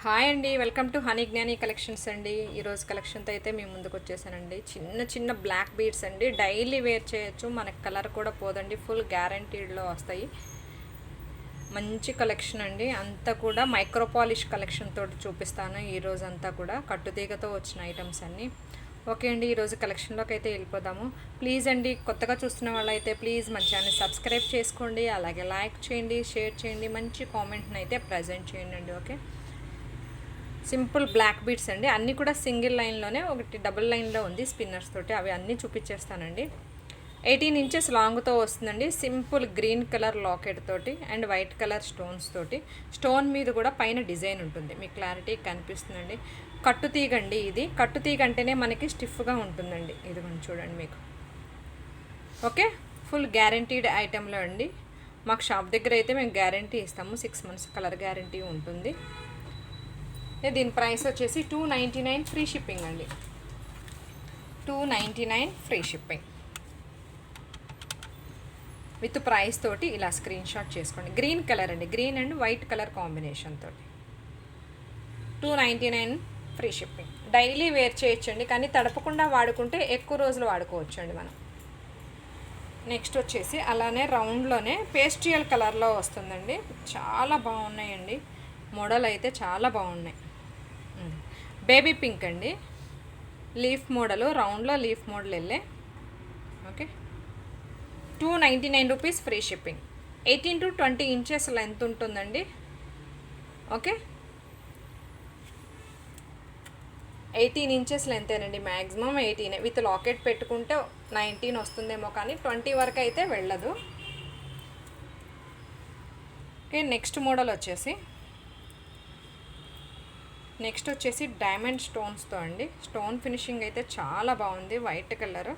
Hi అండి, welcome to honey జ్ఞాని collections అండి. ఈరోజు కలెక్షన్తో అయితే మేము ముందుకు వచ్చేసానండి. చిన్న చిన్న బ్లాక్ బీడ్స్ అండి, డైలీ వేర్ చేయొచ్చు, మనకి కలర్ కూడా పోదండి, ఫుల్ గ్యారంటీడ్లో వస్తాయి. మంచి కలెక్షన్ అండి, అంతా కూడా మైక్రో పాలిష్ కలెక్షన్ తోటి చూపిస్తాను ఈరోజు అంతా కూడా. కట్టుతీగతో వచ్చిన ఐటమ్స్ అన్నీ. ఓకే అండి, ఈరోజు కలెక్షన్లోకి అయితే వెళ్ళిపోదాము. ప్లీజ్ అండి, కొత్తగా చూస్తున్న వాళ్ళైతే ప్లీజ్ మన ఛానల్ సబ్స్క్రైబ్ చేసుకోండి, అలాగే లైక్ చేయండి, షేర్ చేయండి, మంచి కామెంట్ని అయితే ప్రజెంట్ చేయండి అండి. ఓకే, సింపుల్ బ్లాక్ బీడ్స్ అండి, అన్నీ కూడా సింగిల్ లైన్లోనే, ఒకటి డబుల్ లైన్లో ఉంది స్పిన్నర్స్ తోటి, అవి అన్నీ చూపించేస్తానండి. 18 ఇంచెస్ లాంగ్తో వస్తుందండి. సింపుల్ గ్రీన్ కలర్ లాకెట్ తోటి అండ్ వైట్ కలర్ స్టోన్స్ తోటి, స్టోన్ మీద కూడా పైన డిజైన్ ఉంటుంది, మీకు క్లారిటీ కనిపిస్తుందండి. కట్టుతీగ అండి ఇది. కట్టుతీగ అంటేనే మనకి స్టిఫ్గా ఉంటుందండి, ఇది కొంచెం చూడండి మీకు. ఓకే, ఫుల్ గ్యారంటీడ్ ఐటెంలో అండి. మాకు షాప్ దగ్గర అయితే మేము గ్యారంటీ ఇస్తాము, 6 months కలర్ గ్యారంటీ ఉంటుంది. దీని ప్రైస్ వచ్చేసి 299 ఫ్రీ షిప్పింగ్ అండి. 299 ఫ్రీ షిప్పింగ్ విత్ ప్రైస్ తోటి ఇలా స్క్రీన్ షాట్ చేసుకోండి. గ్రీన్ కలర్ అండి, green and white colour combination తోటి 299 ఫ్రీ షిప్పింగ్. డైలీ వేర్ చేయొచ్చండి, కానీ తడపకుండా వాడుకుంటే ఎక్కువ రోజులు వాడుకోవచ్చు అండి మనం. నెక్స్ట్ వచ్చేసి అలానే రౌండ్లోనే పేస్ట్రియల్ కలర్లో వస్తుందండి, చాలా బాగున్నాయండి. మోడల్ అయితే చాలా బాగున్నాయి. బేబీ పింక్ అండి, లీఫ్ మోడలు, రౌండ్లో లీఫ్ మోడల్ వెళ్ళే. Okay, 299 rupees free shipping. 18 to 20 inches length ఉంటుందండి. ఓకే, 18 ఇంచెస్ లెంతేనండి, మ్యాక్సిమం 18. విత్ లాకెట్ పెట్టుకుంటే 19 వస్తుందేమో, కానీ 20 వరకు అయితే వెళ్ళదు. ఓకే, నెక్స్ట్ మోడల్ వచ్చేసి డైమండ్ స్టోన్స్తో అండి. స్టోన్ ఫినిషింగ్ అయితే చాలా బాగుంది, వైట్ కలర్.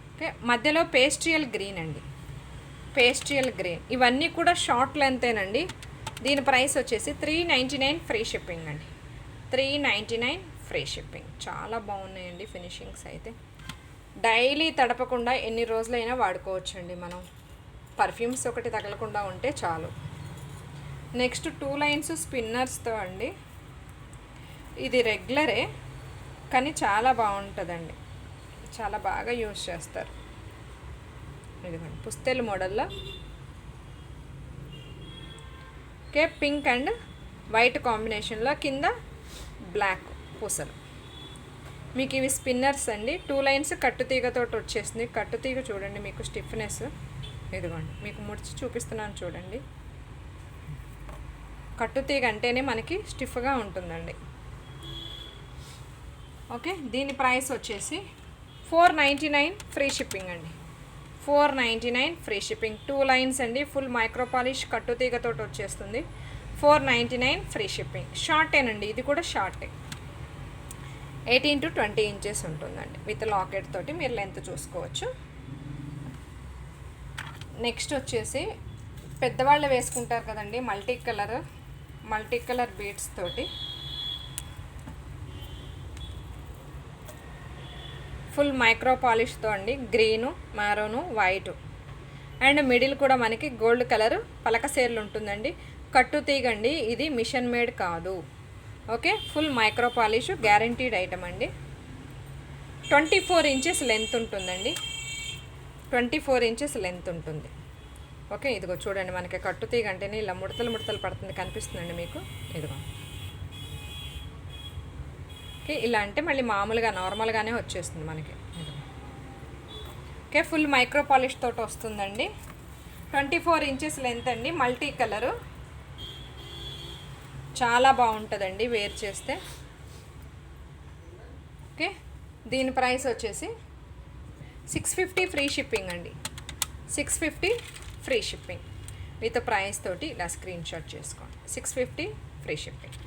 ఓకే, మధ్యలో పేస్ట్రియల్ గ్రీన్ అండి, పేస్ట్రియల్ గ్రీన్. ఇవన్నీ కూడా షార్ట్ లెంతేనండి. దీని ప్రైస్ వచ్చేసి 399 ఫ్రీ షిప్పింగ్ అండి. 399 ఫ్రీ షిప్పింగ్. చాలా బాగున్నాయండి ఫినిషింగ్స్ అయితే. డైలీ తడపకుండా ఎన్ని రోజులైనా వాడుకోవచ్చండి మనం. పర్ఫ్యూమ్స్ ఒకటి తగలకుండా ఉంటే చాలు. నెక్స్ట్ 2 లైన్స్ స్పిన్నర్స్తో అండి. ఇది రెగ్యులరే, కానీ చాలా బాగుంటుందండి, చాలా బాగా యూజ్ చేస్తారు. ఇదిగోండి పుస్తెలు మోడల్లో. ఓకే, పింక్ అండ్ వైట్ కాంబినేషన్లో, కింద బ్లాక్ పూసలు. మీకు ఇవి స్పిన్నర్స్ అండి. 2 లైన్స్ కట్టుతీగతో వచ్చేసింది. కట్టుతీగ చూడండి, మీకు స్టిఫ్నెస్. ఇదిగోండి మీకు ముడిచి చూపిస్తున్నాను చూడండి. కట్టుతీగ అంటేనే మనకి స్టిఫ్గా ఉంటుందండి. ఓకే, దీని ప్రైస్ వచ్చేసి 499 ఫ్రీ షిప్పింగ్ అండి. 499 ఫ్రీ షిప్పింగ్. 2 లైన్స్ అండి, ఫుల్ మైక్రో పాలిష్ కట్టుతీగతో వచ్చేస్తుంది. 499 ఫ్రీ షిప్పింగ్. షార్టేనండి, ఇది కూడా షార్టే. 18 to 20 ఇంచెస్ ఉంటుందండి, విత్ లాకెట్ తోటి మీరు లెంత్ చూసుకోవచ్చు. నెక్స్ట్ వచ్చేసి పెద్దవాళ్ళు వేసుకుంటారు కదండి, మల్టీ కలర్ బీడ్స్ తోటి ఫుల్ మైక్రో పాలిష్తో అండి. గ్రీను, మారోను, వైటు అండ్ మిడిల్ కూడా మనకి గోల్డ్ కలర్ పలకసేర్లు ఉంటుందండి. కట్టుతీగండి, ఇది మిషన్ మేడ్ కాదు. Okay, full micro polish guaranteed item అండి. 24 ఇంచెస్ లెంత్ ఉంటుందండి. 24 ఇంచెస్ లెంత్ ఉంటుంది. ఓకే, ఇదిగో చూడండి, మనకి కట్టుతీగ అంటేనే ఇలా ముడతలు పడుతుంది, కనిపిస్తుందండి మీకు. ఇదిగో ఓకే, ఇలా అంటే మళ్ళీ మామూలుగా నార్మల్గానే వచ్చేస్తుంది మనకి. ఓకే, ఫుల్ మైక్రో పాలిష్ తోటి వస్తుందండి. 24 ఇంచెస్ లెంత్ అండి, మల్టీ కలరు. చాలా బాగుంటుందండి వేర్ చేస్తే. ఓకే, దీని ప్రైస్ వచ్చేసి 650 ఫ్రీ షిప్పింగ్ అండి. 650 ఫ్రీ షిప్పింగ్ విత్ ప్రైస్ తోటి ఇలా స్క్రీన్ షాట్ చేసుకోండి. 650 ఫ్రీ షిప్పింగ్.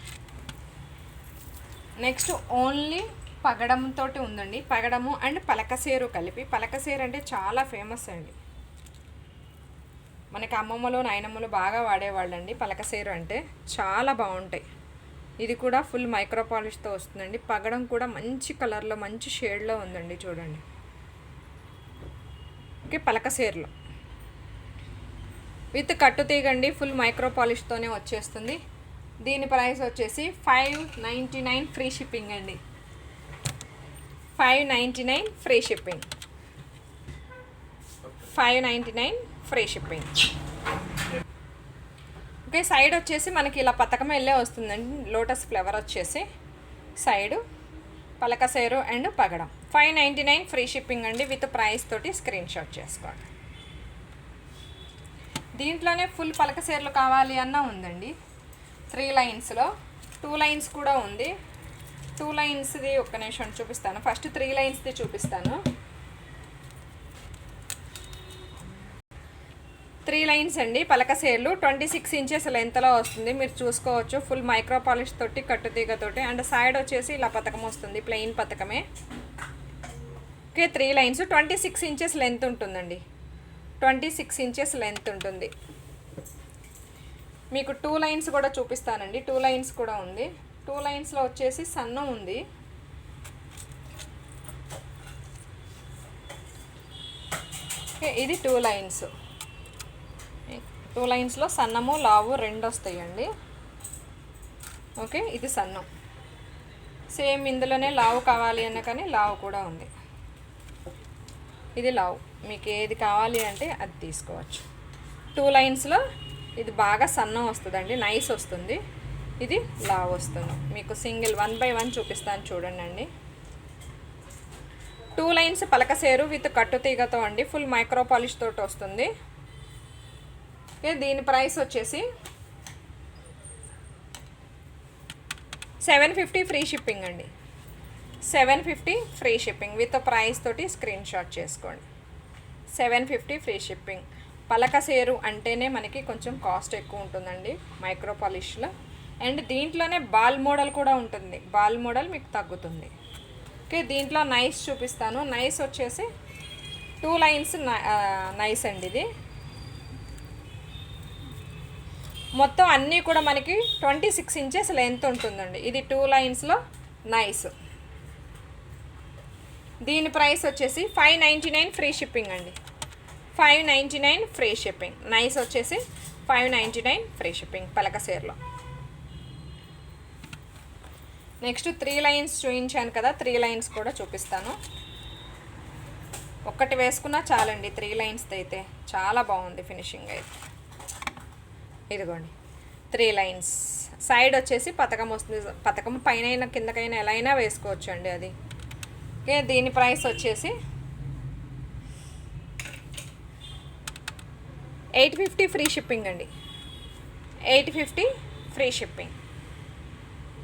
నెక్స్ట్ ఓన్లీ పగడంతో ఉందండి. పగడము అండ్ పలకసేరు కలిపి. పలకసేరు అంటే చాలా ఫేమస్ అండి, మనకి అమ్మమ్మలు నాయనమ్మలు బాగా వాడేవాళ్ళండి. పలకసేరు అంటే చాలా బాగుంటాయి. ఇది కూడా ఫుల్ మైక్రో పాలిష్తో వస్తుందండి. పగడం కూడా మంచి కలర్లో, మంచి షేడ్లో ఉందండి, చూడండి. ఓకే, పలకసేరులో విత్ కట్టుతీగండి, ఫుల్ మైక్రో పాలిష్తోనే వచ్చేస్తుంది. దీని ప్రైస్ వచ్చేసి 599 ఫ్రీ షిప్పింగ్ అండి. 599 free shipping. 599 free shipping. Okay, side వచ్చేసి మనకి ఇలా పతకం వెళ్ళే వస్తుందండి. లోటస్ ఫ్లవర్ వచ్చేసి సైడు పలకసేరు అండ్ పగడం. 599 ఫ్రీ షిప్పింగ్ అండి. విత్ ప్రైస్ తోటి స్క్రీన్ షాట్ చేసుకోండి. దీంట్లోనే ఫుల్ పలకసేర్లు కావాలి అన్న ఉందండి. 3 లైన్స్లో 2 లైన్స్ కూడా ఉంది. 2 లైన్స్ది ఒక్క నిమిషం చూపిస్తాను. ఫస్ట్ 3 లైన్స్ది చూపిస్తాను. 3 లైన్స్ అండి పలకసేర్లు. 26 ఇంచెస్ లెంత్లో వస్తుంది, మీరు చూసుకోవచ్చు. ఫుల్ మైక్రో పాలిష్ తోటి కట్టుతీగతోటి అండ్ సైడ్ వచ్చేసి ఇలా పథకం వస్తుంది, ప్లెయిన్ పథకమే. ఓకే, 3 లైన్స్ 26 ఇంచెస్ లెంత్ ఉంటుందండి. 26 ఇంచెస్ లెంత్ ఉంటుంది. మీకు 2 లైన్స్ కూడా చూపిస్తానండి. 2 లైన్స్ కూడా ఉంది. 2 లైన్స్లో వచ్చేసి సన్నం ఉంది. ఓకే, ఇది 2 లైన్స్. 2 లైన్స్లో సన్నము లావు 2 వస్తాయండి. ఓకే, ఇది సన్నం. సేమ్ ఇందులోనే లావు కావాలి అన్న కానీ లావు కూడా ఉంది. ఇది లావు, మీకు ఏది కావాలి అంటే అది తీసుకోవచ్చు. 2 లైన్స్లో ఇది బాగా సన్నం వస్తుందండి, నైస్ వస్తుంది. ఇది లావ్ వస్తుంది. మీకు సింగిల్ 1 by 1 చూపిస్తాను చూడండి అండి. 2 లైన్స్ పలకసేరు విత్ కట్టుతీగతో అండి. ఫుల్ మైక్రో పాలిష్ తోటి వస్తుంది. ఓకే, దీని ప్రైస్ వచ్చేసి 750 ఫ్రీ షిప్పింగ్ అండి. 750 ఫ్రీ షిప్పింగ్ విత్ ప్రైస్ తోటి స్క్రీన్ షాట్ చేసుకోండి. 750 ఫ్రీ షిప్పింగ్. పలకసేరు అంటేనే మనకి కొంచెం కాస్ట్ ఎక్కువ ఉంటుందండి మైక్రో పాలిష్లో. అండ్ దీంట్లోనే బాల్ మోడల్ కూడా ఉంటుంది. బాల్ మోడల్ మీకు తగ్గుతుంది. ఓకే, దీంట్లో నైస్ చూపిస్తాను. నైస్ వచ్చేసి 2 లైన్స్ నైస్ అండి. ఇది మొత్తం అన్నీ కూడా మనకి 26 ఇంచెస్ లెంత్ ఉంటుందండి. ఇది 2 లైన్స్లో నైస్. దీని ప్రైస్ వచ్చేసి 599 ఫ్రీ షిప్పింగ్ అండి. 599 ఫ్రీ షిప్పింగ్. నైస్ వచ్చేసి 599 ఫ్రీ షిప్పింగ్ పలకసేర్లో. నెక్స్ట్ 3 లైన్స్ చూపించాను కదా, 3 లైన్స్ కూడా చూపిస్తాను. ఒక్కటి వేసుకున్నా చాలండి 3 లైన్స్ అయితే. చాలా బాగుంది ఫినిషింగ్ అయితే. ఇదిగోండి 3 లైన్స్. సైడ్ వచ్చేసి పతకం వస్తుంది. పతకం పైన కిందకైనా ఎలా అయినా వేసుకోవచ్చు అండి అది. ఓకే, దీని ప్రైస్ వచ్చేసి 850 ఫ్రీ షిప్పింగ్ అండి. 850 ఫ్రీ షిప్పింగ్.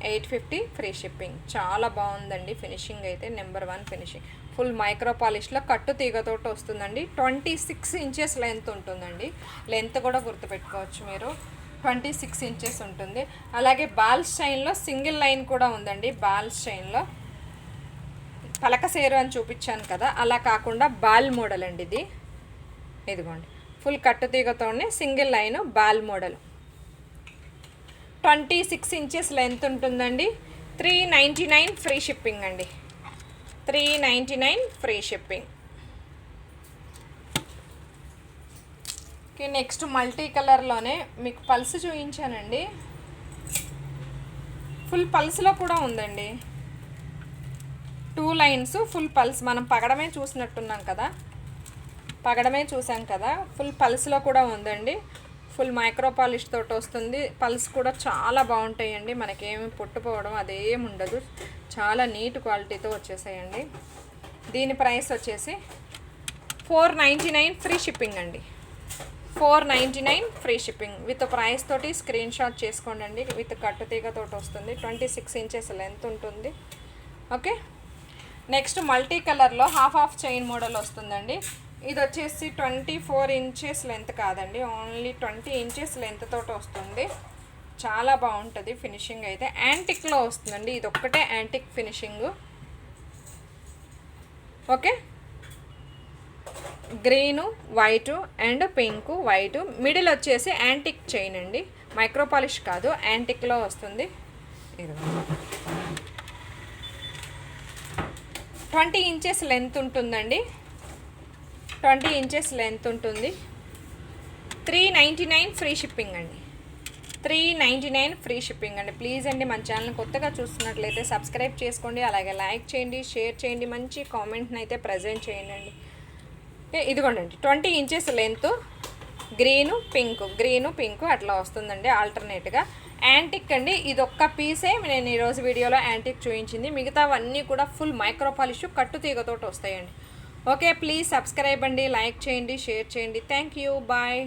850 free shipping. చాలా బాగుందండి ఫినిషింగ్ అయితే. Number 1 finishing. ఫుల్ మైక్రో పాలిష్లో కట్టు తీగతోటి వస్తుందండి. 26 ఇంచెస్ లెంత్ ఉంటుందండి. లెంత్ కూడా గుర్తుపెట్టుకోవచ్చు మీరు. 26 ఇంచెస్ ఉంటుంది. అలాగే బాల్ స్టైన్లో సింగిల్ లైన్ కూడా ఉందండి. బాల్ స్టైన్లో పలకసేరు అని చూపించాను కదా, అలా కాకుండా బాల్ మోడల్ అండి ఇది. ఇదిగోండి ఫుల్ కట్టుతీగతోనే single line ball model. 26 inches length ఉంటుందండి. 399 ఫ్రీ షిప్పింగ్ అండి. 399 free shipping. Okay, next multi కలర్లోనే మీకు పల్స్ చూపించానండి. ఫుల్ పల్స్లో కూడా ఉందండి. 2 లైన్స్ ఫుల్ పల్స్. మనం పగడమే చూసినట్టున్నాం కదా, పగడమే చూసాం కదా. ఫుల్ పల్స్లో కూడా ఉందండి. ఫుల్ మైక్రో పాలిష్ తోటి వస్తుంది. పల్స్ కూడా చాలా బాగుంటాయండి. మనకేమి పుట్టుపోవడం అదేమి ఉండదు. చాలా నీట్ క్వాలిటీతో వచ్చేసాయండి. దీని ప్రైస్ వచ్చేసి 499 ఫ్రీ షిప్పింగ్ అండి. 499 ఫ్రీ షిప్పింగ్ విత్ ప్రైస్ తోటి స్క్రీన్ షాట్ చేసుకోండి. విత్ కట్టుతీగతోటి వస్తుంది. 26 ఇంచెస్ లెంత్ ఉంటుంది. ఓకే, నెక్స్ట్ మల్టీ కలర్లో హాఫ్ చైన్ మోడల్ వస్తుందండి. ఇది వచ్చేసి 24 ఇంచెస్ లెంత్ కాదండి, ఓన్లీ 20 ఇంచెస్ లెంత్ తోటి వస్తుంది. చాలా బాగుంటుంది ఫినిషింగ్ అయితే. యాంటిక్లో వస్తుందండి. ఇది ఒక్కటే antique finishing. Okay, green white and pink white middle వచ్చేసి యాంటిక్ చైన్ అండి. మైక్రో పాలిష్ కాదు, యాంటిక్లో వస్తుంది. ఇది 20 ఇంచెస్ లెంత్ ఉంటుందండి. 20 ఇంచెస్ లెంత్ ఉంటుంది. 399 ఫ్రీ షిప్పింగ్ అండి. 399 ఫ్రీ షిప్పింగ్ అండి. ప్లీజ్ అండి మన ఛానల్ కొత్తగా చూస్తున్నట్లయితే సబ్స్క్రైబ్ చేసుకోండి, అలాగే లైక్ చేయండి, షేర్ చేయండి, మంచి కామెంట్ని అయితే ప్రజెంట్ చేయండి అండి. ఇదిగోండి 20 ఇంచెస్ లెంత్, గ్రీను పింకు అట్లా వస్తుందండి ఆల్టర్నేట్గా. యాంటిక్ అండి, ఇది ఒక్క పీసే నేను ఈరోజు వీడియోలో యాంటిక్ చూపించింది, మిగతావన్నీ కూడా ఫుల్ మైక్రో పాలిష్ కట్టు తీగతోటి వస్తాయండి. ఓకే, ప్లీజ్ సబ్స్క్రైబ్ అండి, లైక్ చేయండి, షేర్ చేయండి. Thank you, bye.